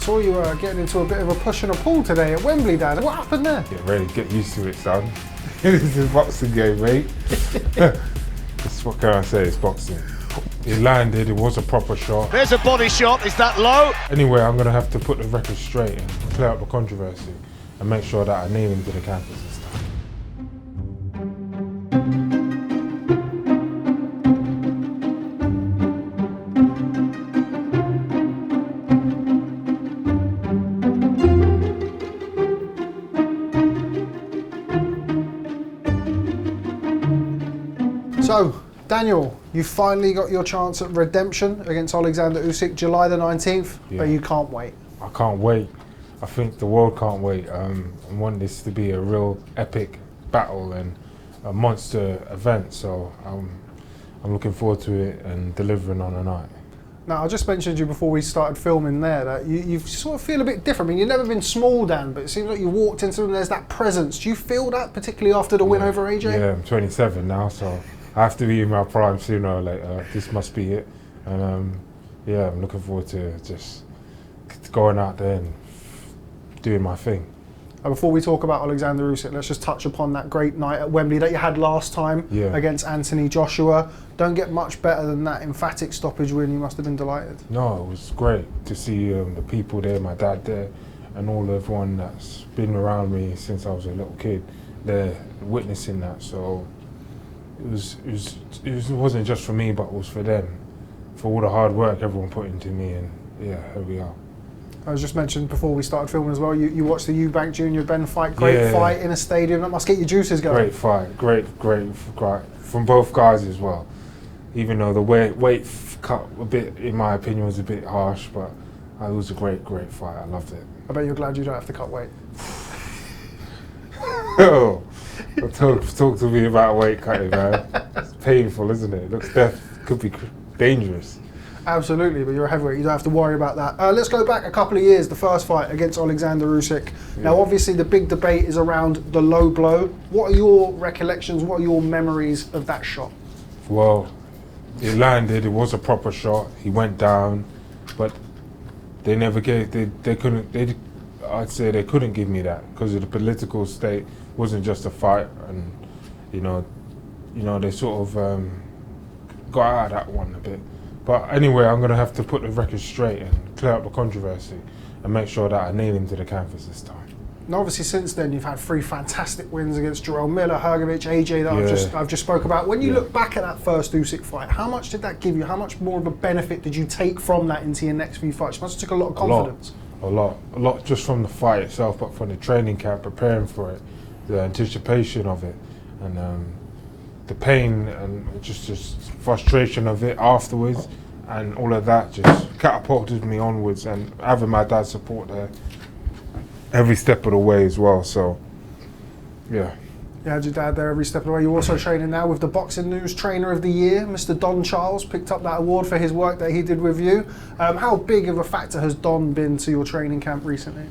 Saw you getting into a bit of a push and a pull today at Wembley, Dad. What happened there? Get ready, get used to it, son. This is a boxing game, mate. What can I say? It's boxing. It landed, it was a proper shot. There's a body shot, is that low? Anyway, I'm going to have to put the record straight and clear up the controversy and make sure that I nail him to the canvas this time. So, Daniel, you finally got your chance at redemption against Oleksandr Usyk, July the 19th, but you can't wait. I can't wait. I think the world can't wait. I want this to be a real epic battle and a monster event, so I'm looking forward to it and delivering on the night. Now, I just mentioned you before we started filming there that you sort of feel a bit different. I mean, you've never been small, Dan, but it seems like you walked into and there's that presence. Do you feel that, particularly after the win over AJ? Yeah, I'm 27 now, so I have to be in my prime sooner or later. This must be it. And yeah, I'm looking forward to just going out there and doing my thing. And before we talk about Oleksandr Usyk, let's just touch upon that great night at Wembley that you had last time against Anthony Joshua. Don't get much better than that emphatic stoppage win. You must have been delighted. No, it was great to see the people there, my dad there, and all everyone that's been around me since I was a little kid. They're witnessing that, so it wasn't just for me, but it was for them, for all the hard work everyone put into me, and yeah, here we are. I was just mentioned before we started filming as well, you watched the Eubank Jr. Benn fight, great fight in a stadium, that must get your juices going. Great fight, great from both guys as well. Even though the weight cut a bit, in my opinion, was a bit harsh, but it was a great fight, I loved it. I bet you're glad you don't have to cut weight. Oh, talk to me about weight cutting, man. It's painful, isn't it? It looks could be dangerous. Absolutely, but you're a heavyweight, you don't have to worry about that. Let's go back a couple of years, the first fight against Oleksandr Usyk. Now, obviously, the big debate is around the low blow. What are your recollections, what are your memories of that shot? Well, it landed, it was a proper shot. He went down, but they never gave, I'd say they couldn't give me that because of the political state. It wasn't just a fight, and you know, they sort of got out of that one a bit. But anyway, I'm going to have to put the record straight and clear up the controversy and make sure that I nail him to the canvas this time. And obviously since then you've had 3 fantastic wins against Jarrell Miller, Hrgovic, AJ that I've just spoke about. When you look back at that first Usyk fight, how much did that give you? How much more of a benefit did you take from that into your next few fights? You must have took a lot of confidence. A lot just from the fight itself, but from the training camp, preparing for it, the anticipation of it, and the pain and just frustration of it afterwards, and all of that just catapulted me onwards, and having my dad's support there every step of the way as well, so yeah. You had your dad there every step of the way. You're also training now with the Boxing News Trainer of the Year. Mr. Don Charles picked up that award for his work that he did with you. How big of a factor has Don been to your training camp recently?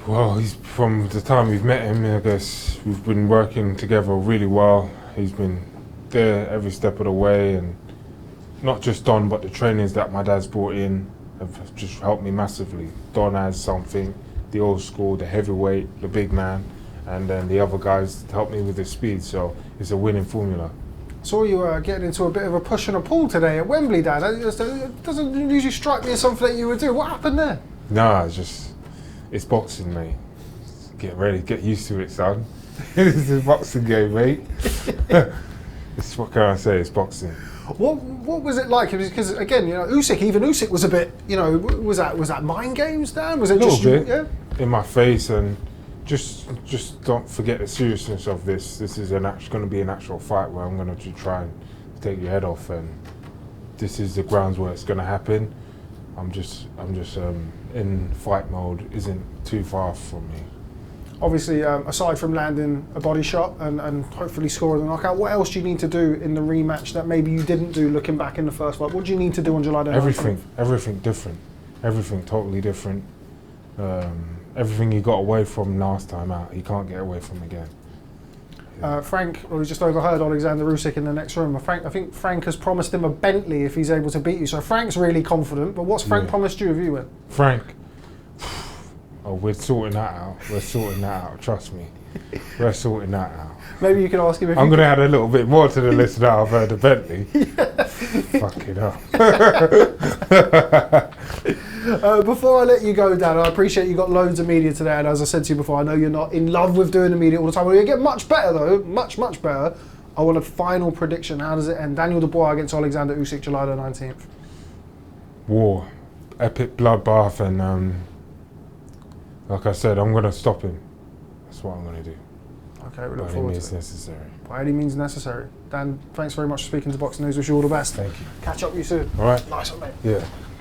Well, he's, from the time we've met him, I guess we've been working together really well. He's been there every step of the way, and not just Don, but the trainers that my dad's brought in have just helped me massively. Don has something, the old school, the heavyweight, the big man, and then the other guys help me with the speed, so it's a winning formula. Saw you getting into a bit of a push and a pull today at Wembley, Dad. It doesn't usually strike me as something that you would do. What happened there? Nah, it's boxing, mate. Get ready, get used to it, son. This is a boxing game, mate. What can I say? It's boxing. What was it like? Because again, Usyk was a bit, was that mind games, Dan? Was it just bit in my face, and just don't forget the seriousness of this. This is going to be an actual fight where I'm going to try and take your head off, and this is the grounds where it's going to happen. I'm just in fight mode. Isn't too far from me. Obviously, aside from landing a body shot and hopefully scoring a knockout, what else do you need to do in the rematch that maybe you didn't do looking back in the first fight? What do you need to do on July the 19th? Everything different. Everything totally different. Everything he got away from last time out, he can't get away from again. Frank, we just overheard Oleksandr Usyk in the next room. I think Frank has promised him a Bentley if he's able to beat you. So Frank's really confident, but what's Frank promised you if you win? Frank, Oh, we're sorting that out. We're sorting that out. Trust me. We're sorting that out. Maybe you can ask him if I'm going to add a little bit more to the list now. I've heard of Bentley. Fucking hell. Before I let you go, Dan, I appreciate you got loads of media today, and as I said to you before, I know you're not in love with doing the media all the time. We're going to get much better though, much better. I want a final prediction. How does it end? Daniel Dubois against Oleksandr Usyk, July the 19th. War. Epic bloodbath, and like I said, I'm going to stop him. That's what I'm going to do. Okay, we look By any forward to means it. necessary. By any means necessary. Dan, thanks very much for speaking to Boxing News. Wish you all the best. Thank you. Catch up with you soon. All right. Nice one, mate. Yeah.